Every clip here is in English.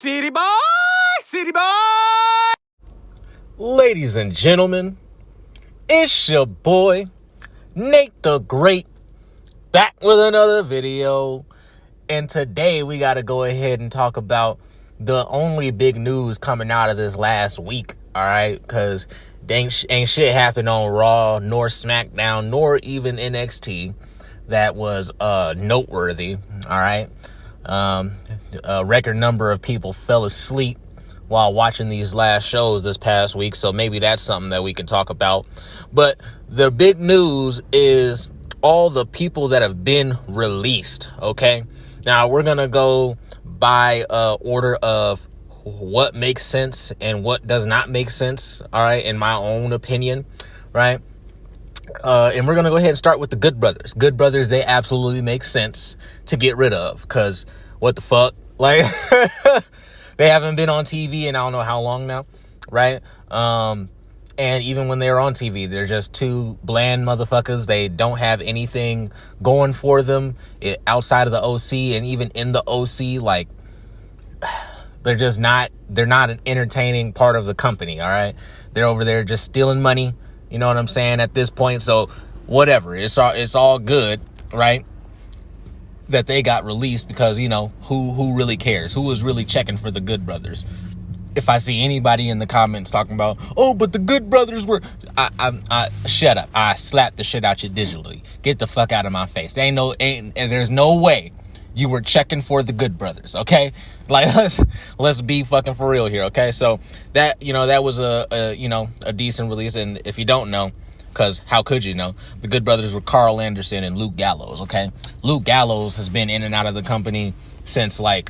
City boy, city boy. Ladies and gentlemen, it's your boy, Nate the Great, back with another video. And today we got to go ahead and talk about the only big news coming out of this last week, all right? Because ain't shit happened on Raw, nor SmackDown, nor even NXT that was noteworthy, all right? A record number of people fell asleep while watching these last shows this past week, so maybe that's something that we can talk about. But the big news is all the people that have been released, okay? Now, we're going to go by order of what makes sense and what does not make sense, all right, in my own opinion, right? And we're going to go ahead and start with the Good Brothers. Good Brothers, they absolutely make sense to get rid of, because what the fuck? Like, they haven't been on TV in I don't know how long now, right? And even when they're on TV, they're just two bland motherfuckers. They don't have anything going for them outside of the OC, and even in the OC, like, they're not an entertaining part of the company, all right? They're over there just stealing money, you know what I'm saying, at this point. So whatever, it's all good, right, that they got released, because, you know, who really cares? Who is really checking for the Good Brothers? If I see anybody in the comments talking about, oh, but the Good Brothers were, I shut up. I slap the shit out you digitally. Get the fuck out of my face. There's no way you were checking for the Good Brothers, okay? Like, let's be fucking for real here, okay? So that, you know, that was a decent release. And if you don't know, because how could you know, the Good Brothers were Carl Anderson and Luke Gallows, okay? Luke Gallows has been in and out of the company since he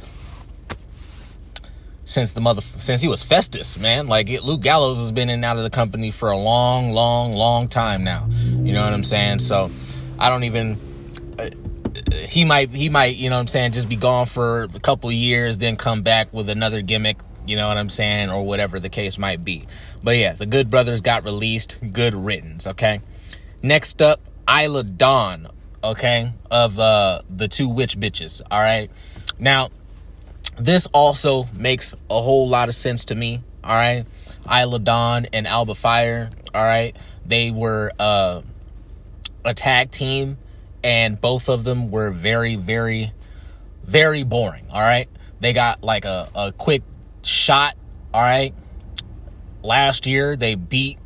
was Festus, man. Like, Luke Gallows has been in and out of the company for a long time now. You know what I'm saying? So I don't even, he might, you know what I'm saying, just be gone for a couple years, then come back with another gimmick, you know what I'm saying, or whatever the case might be. But yeah, the Good Brothers got released. Good riddance, okay? Next up, Isla Dawn, okay, of the two witch bitches, all right? Now, this also makes a whole lot of sense to me, all right? Isla Dawn and Alba Fire, all right? They were a tag team, and both of them were very, very, very boring, all right? They got like a quick shot, all right? Last year, they beat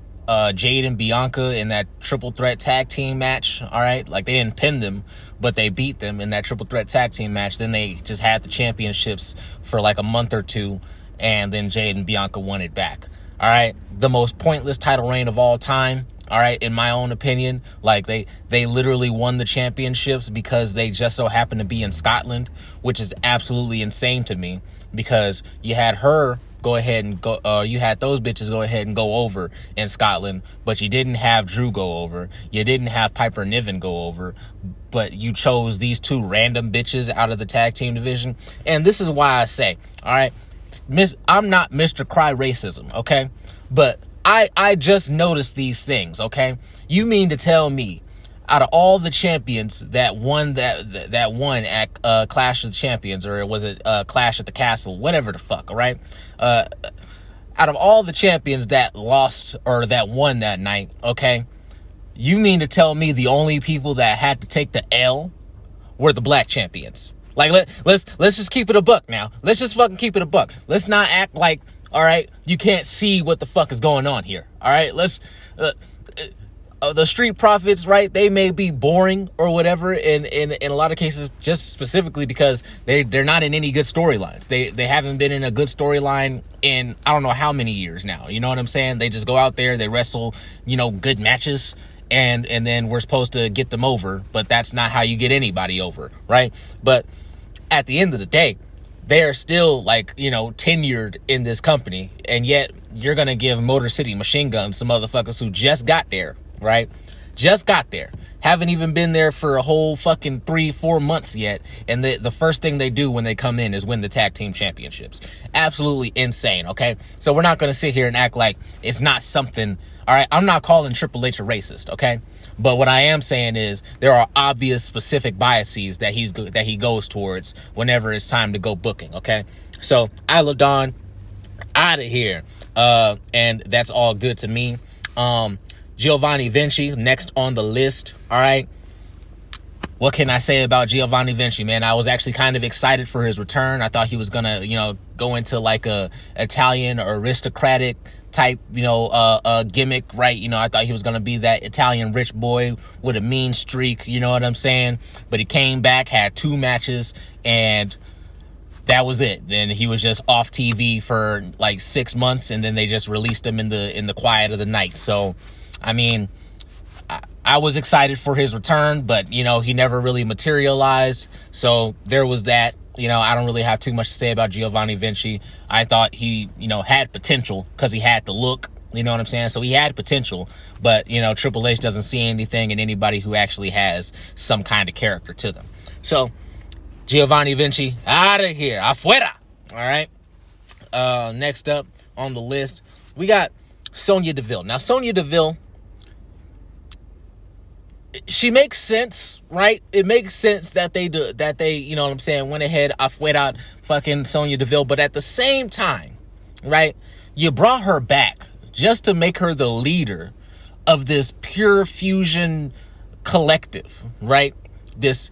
Jade and Bianca in that triple threat tag team match, all right? Like, they didn't pin them, but they beat them in that triple threat tag team match. Then they just had the championships for like a month or two, and then Jade and Bianca won it back, all right? The most pointless title reign of all time, all right, in my own opinion. Like, they literally won the championships because they just so happened to be in Scotland, which is absolutely insane to me, because you had her go ahead and go, you had those bitches go ahead and go over in Scotland, but you didn't have Drew go over. You didn't have Piper Niven go over, but you chose these two random bitches out of the tag team division. And this is why I say, all right, I'm not Mr. Cry Racism, okay? But I just noticed these things, okay? You mean to tell me, out of all the champions that won that won at Clash of the Champions, or was it Clash at the Castle, whatever the fuck, all right? Out of all the champions that lost or that won that night, okay, you mean to tell me the only people that had to take the L were the black champions? Like, let's just keep it a buck now. Let's just fucking keep it a buck. Let's not act like, all right, you can't see what the fuck is going on here, all right? Let's the Street Profits, right, they may be boring or whatever in a lot of cases, just specifically because they're not in any good storylines. They haven't been in a good storyline in I don't know how many years now. You know what I'm saying? They just go out there, they wrestle, you know, good matches, and then we're supposed to get them over, but that's not how you get anybody over, right? But at the end of the day, they are still, like, you know, tenured in this company, and yet you're gonna give Motor City Machine Guns some motherfuckers who just got there, right? Just got there. Haven't even been there for a whole fucking 3-4 months yet. And the first thing they do when they come in is win the tag team championships. Absolutely insane, okay? So we're not going to sit here and act like it's not something, all right? I'm not calling Triple H a racist, okay? But what I am saying is there are obvious specific biases that he goes towards whenever it's time to go booking, okay? So Isla Dawn out of here. And that's all good to me. Giovanni Vinci next on the list. All right. What can I say about Giovanni Vinci, man? I was actually kind of excited for his return. I thought he was gonna, go into like a Italian or aristocratic type, gimmick, right? I thought he was gonna be that Italian rich boy with a mean streak, you know what I'm saying? But he came back, had 2 matches, and that was it. Then he was just off TV for like 6 months, and then they just released him in the quiet of the night. So, I mean, I was excited for his return, but, he never really materialized. So there was that. I don't really have too much to say about Giovanni Vinci. I thought he, had potential because he had the look. You know what I'm saying? So he had potential, but, Triple H doesn't see anything in anybody who actually has some kind of character to them. So Giovanni Vinci, out of here. Afuera. All right. Next up on the list, we got Sonya DeVille. Now, Sonya DeVille, she makes sense, right? It makes sense that they went ahead, afuera, fucking Sonya DeVille. But at the same time, right, you brought her back just to make her the leader of this pure fusion collective, right? This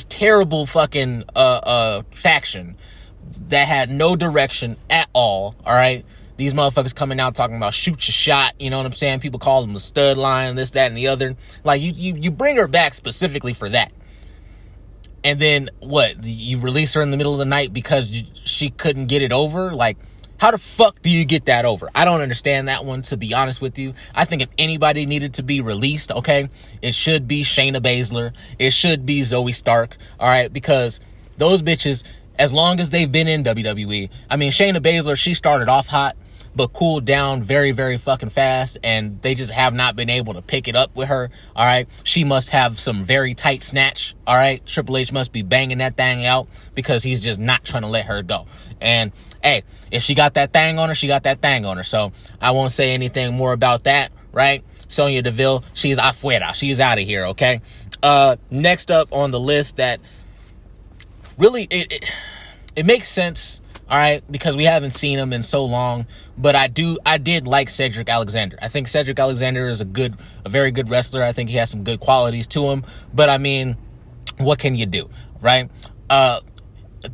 terrible fucking faction that had no direction at all right? These motherfuckers coming out talking about shoot your shot, you know what I'm saying? People call them the stud line, this, that, and the other. Like, you bring her back specifically for that. And then, what? You release her in the middle of the night because she couldn't get it over? Like, how the fuck do you get that over? I don't understand that one, to be honest with you. I think if anybody needed to be released, okay, it should be Shayna Baszler. It should be Zoe Stark, all right? Because those bitches, as long as they've been in WWE, I mean, Shayna Baszler, she started off hot, but cooled down very, very fucking fast, and they just have not been able to pick it up with her, all right? She must have some very tight snatch, all right? Triple H must be banging that thing out because he's just not trying to let her go. And, hey, if she got that thing on her, she got that thing on her. So I won't say anything more about that, right? Sonya DeVille, she's afuera. She's out of here, okay? Next up on the list that really, it makes sense, all right, because we haven't seen him in so long, but I did like Cedric Alexander. I think Cedric Alexander is a very good wrestler. I think he has some good qualities to him, but I mean, what can you do, right?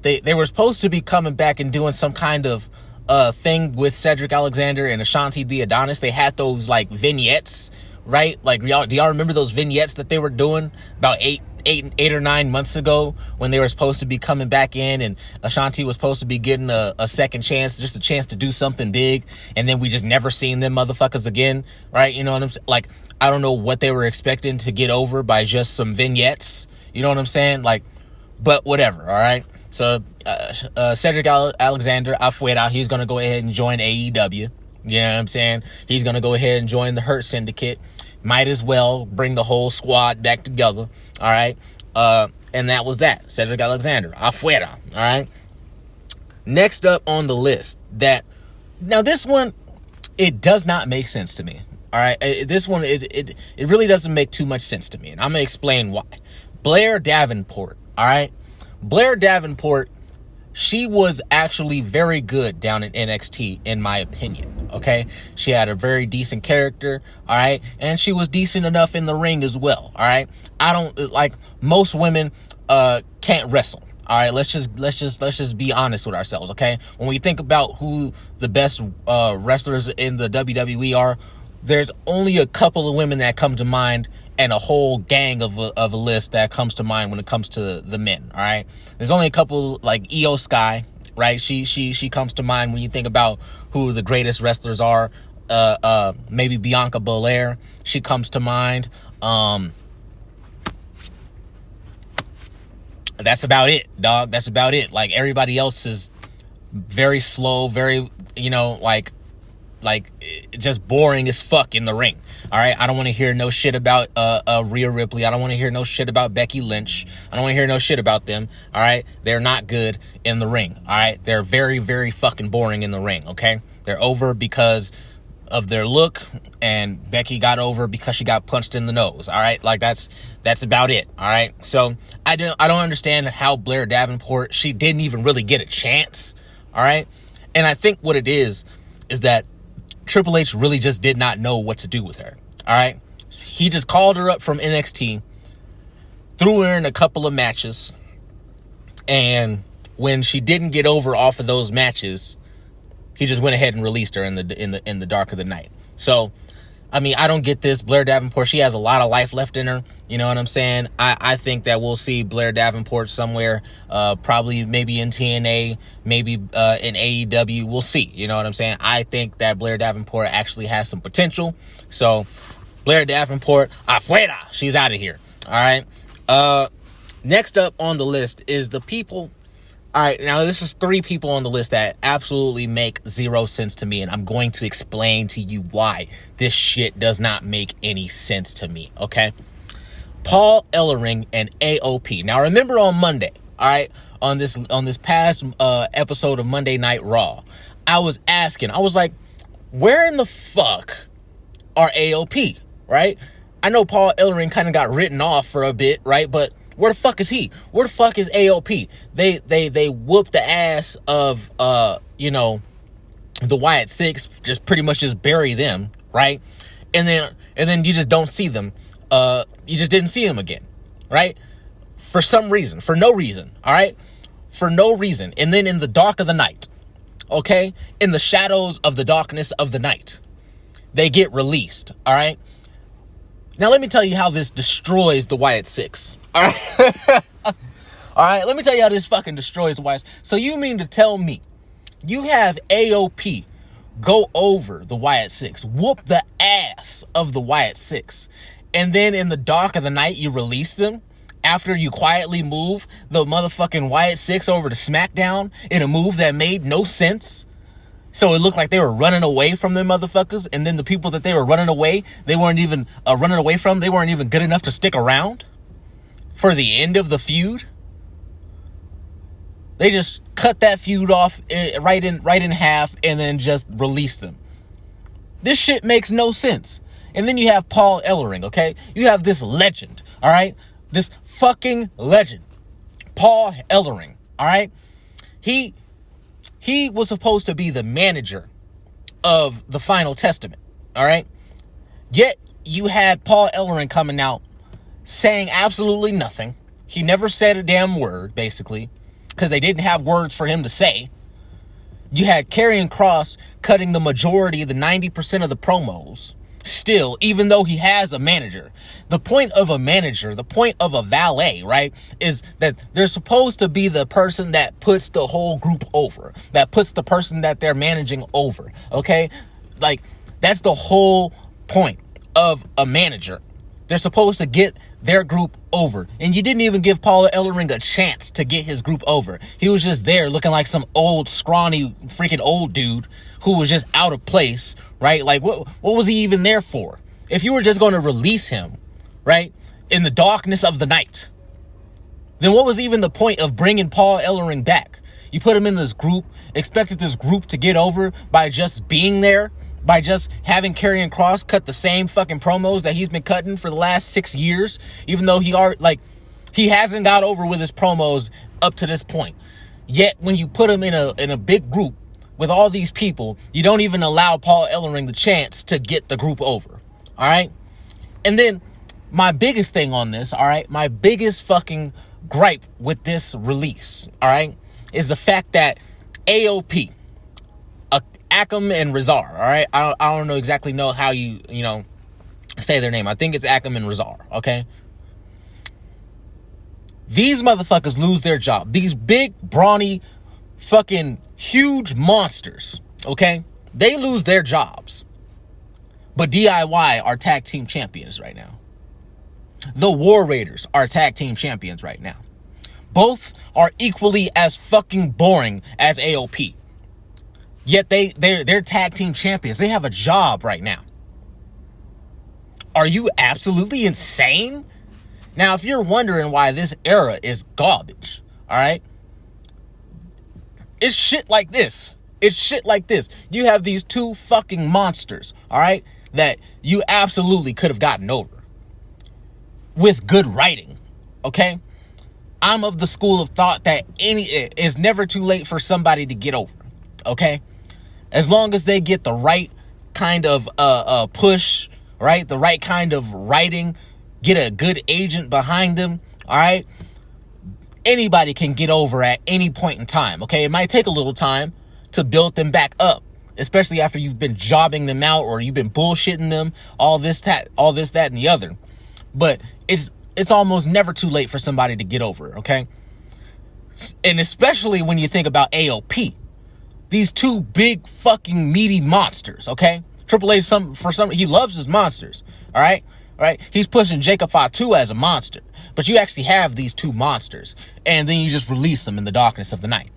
They were supposed to be coming back and doing some kind of thing with Cedric Alexander and Ashanti the Adonis. They had those like vignettes, right? Like, do y'all remember those vignettes that they were doing about eight or 9 months ago when they were supposed to be coming back in, and Ashanti was supposed to be getting a second chance, just a chance to do something big, and then we just never seen them motherfuckers again, right? You know what I'm saying? Like, I don't know what they were expecting to get over by just some vignettes, you know what I'm saying? Like, but whatever, all right? So Cedric Alexander, afuera, he's going to go ahead and join AEW, you know what I'm saying? He's going to go ahead and join the Hurt Syndicate. Might as well bring the whole squad back together, all right? And that was that. Cedric Alexander, afuera, all right? Next up on the list, now this one, it does not make sense to me, all right? This one, it really doesn't make too much sense to me, and I'm going to explain why. Blair Davenport, all right? Blair Davenport, she was actually very good down in NXT, in my opinion, okay? She had a very decent character, all right? And she was decent enough in the ring as well, all right? I don't, like, most women can't wrestle, all right? Let's just be honest with ourselves, okay? When we think about who the best wrestlers in the WWE are, there's only a couple of women that come to mind, and a whole gang of a list that comes to mind when it comes to the men, all right? There's only a couple, like Io Sky, right? She comes to mind when you think about who the greatest wrestlers are. Maybe Bianca Belair, she comes to mind. That's about it, dog. That's about it. Like, everybody else is very slow, very, like just boring as fuck in the ring. All right, I don't want to hear no shit about Rhea Ripley. I don't want to hear no shit about Becky Lynch. I don't want to hear no shit about them. All right, they're not good in the ring. All right, they're very, very fucking boring in the ring. Okay, they're over because of their look, and Becky got over because she got punched in the nose. All right, like that's about it. All right, so I don't understand how Blair Davenport, she didn't even really get a chance. All right, and I think what it is that Triple H really just did not know what to do with her. All right, he just called her up from NXT, threw her in a couple of matches, and when she didn't get over off of those matches, he just went ahead and released her in the dark of the night. So, I mean, I don't get this. Blair Davenport, she has a lot of life left in her. You know what I'm saying? I think that we'll see Blair Davenport somewhere, probably maybe in TNA, maybe in AEW. We'll see. You know what I'm saying? I think that Blair Davenport actually has some potential. So, Blair Davenport, afuera. She's out of here. All right. Next up on the list is the people. All right, now this is 3 people on the list that absolutely make zero sense to me, and I'm going to explain to you why this shit does not make any sense to me, okay? Paul Ellering and AOP. Now, remember on Monday, all right, on this past episode of Monday Night Raw, I was like, where in the fuck are AOP, right? I know Paul Ellering kind of got written off for a bit, right, but where the fuck is he? Where the fuck is AOP? They whooped the ass of the Wyatt Six, just pretty much just bury them, right? And then you just don't see them. You just didn't see them again, right? For some reason, for no reason, all right? For no reason. And then in the dark of the night, okay? In the shadows of the darkness of the night, they get released, all right? Now let me tell you how this destroys the Wyatt Six. All right. All right. Let me tell you how this fucking destroys the Wyatt. So you mean to tell me you have AOP go over the Wyatt Six, whoop the ass of the Wyatt Six, and then in the dark of the night you release them after you quietly move the motherfucking Wyatt Six over to SmackDown in a move that made no sense? So it looked like they were running away from them motherfuckers, and then the people that they were running away, they weren't even running away from, they weren't even good enough to stick around for the end of the feud. They just cut that feud off right in half and then just released them. This shit makes no sense. And then you have Paul Ellering, okay? You have this legend, all right? This fucking legend. Paul Ellering, all right? He was supposed to be the manager of the Final Testament, all right? Yet you had Paul Ellering coming out saying absolutely nothing. He never said a damn word, basically, because they didn't have words for him to say. You had Karrion Kross cutting the majority, the 90% of the promos. Still, even though he has a manager, the point of a manager, the point of a valet, right, is that they're supposed to be the person that puts the whole group over, that puts the person that they're managing over, okay? Like, that's the whole point of a manager. They're supposed to get their group over. And you didn't even give Paul Ellering a chance to get his group over. He was just there looking like some old, scrawny, freaking old dude who was just out of place, right? Like, what was he even there for? If you were just going to release him, right, in the darkness of the night, then what was even the point of bringing Paul Ellering back? You put him in this group, expected this group to get over by just being there, by just having Karrion Kross cut the same fucking promos that he's been cutting for the last 6 years, even though he hasn't got over with his promos up to this point. Yet when you put him in a big group with all these people, you don't even allow Paul Ellering the chance to get the group over. All right? And then my biggest thing on this, all right, my biggest fucking gripe with this release, all right, is the fact that AOP, Akam and Razar, all right? I don't know exactly how you say their name. I think it's Akam and Razar, okay? These motherfuckers lose their job. These big, brawny, fucking huge monsters, okay? They lose their jobs. But DIY are tag team champions right now. The War Raiders are tag team champions right now. Both are equally as fucking boring as AOP. Yet they're tag team champions. They have a job right now. Are you absolutely insane? Now, if you're wondering why this era is garbage, all right, it's shit like this. It's shit like this. You have these two fucking monsters, all right, that you absolutely could have gotten over with good writing, okay? I'm of the school of thought that it's never too late for somebody to get over, okay? As long as they get the right kind of push, right? The right kind of writing, get a good agent behind them, all right? Anybody can get over at any point in time, okay? It might take a little time to build them back up, especially after you've been jobbing them out or you've been bullshitting them, all this, that, and the other. But it's almost never too late for somebody to get over, okay? And especially when you think about AOP. These two big fucking meaty monsters, okay? Triple H, he loves his monsters, all right? All right? He's pushing Jacob Fatu as a monster. But you actually have these two monsters, and then you just release them in the darkness of the night.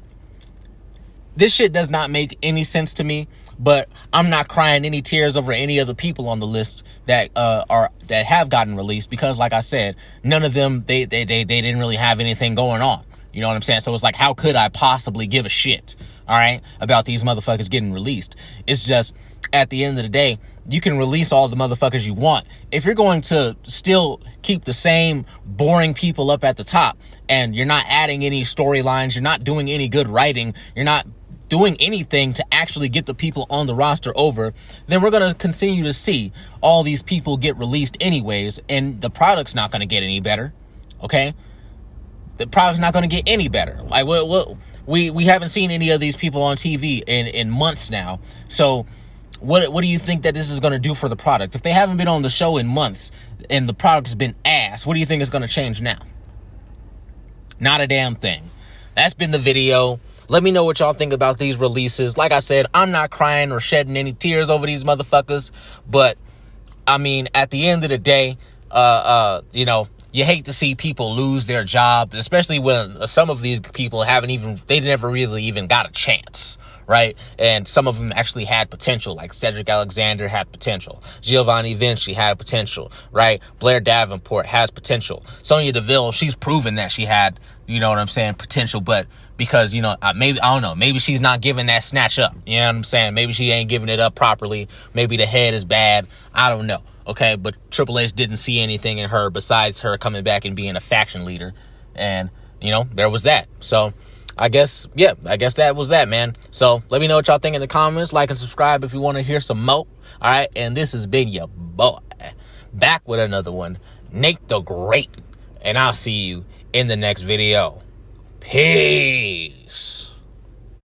This shit does not make any sense to me, but I'm not crying any tears over any of the people on the list that have gotten released because, like I said, none of them they didn't really have anything going on. You know what I'm saying? So it's like, how could I possibly give a shit, all right, about these motherfuckers getting released? It's just, at the end of the day, you can release all the motherfuckers you want. If you're going to still keep the same boring people up at the top and you're not adding any storylines, you're not doing any good writing, you're not doing anything to actually get the people on the roster over, then we're going to continue to see all these people get released anyways, and the product's not going to get any better, okay? The product's not going to get any better. Like, we haven't seen any of these people on TV in months now, so what do you think that this is going to do for the product? If they haven't been on the show in months and the product's been ass, what do you think is going to change now? Not a damn thing. That's been the video. Let me know what y'all think about these releases. Like I said, I'm not crying or shedding any tears over these motherfuckers, but I mean, at the end of the day, you know, you hate to see people lose their job, especially when some of these people they never really even got a chance, right? And some of them actually had potential, like Cedric Alexander had potential. Giovanni Vinci had potential, right? Blair Davenport has potential. Sonya DeVille, she's proven that she had, you know what I'm saying, potential, but because, you know, I don't know, maybe she's not giving that snatch up, you know what I'm saying? Maybe she ain't giving it up properly. Maybe the head is bad. I don't know, okay? But Triple H didn't see anything in her besides her coming back and being a faction leader. And, you know, there was that. So I guess that was that, man. So let me know what y'all think in the comments. Like and subscribe if you want to hear some more. All right. And this has been your boy back with another one, Nate the Great. And I'll see you in the next video. Peace.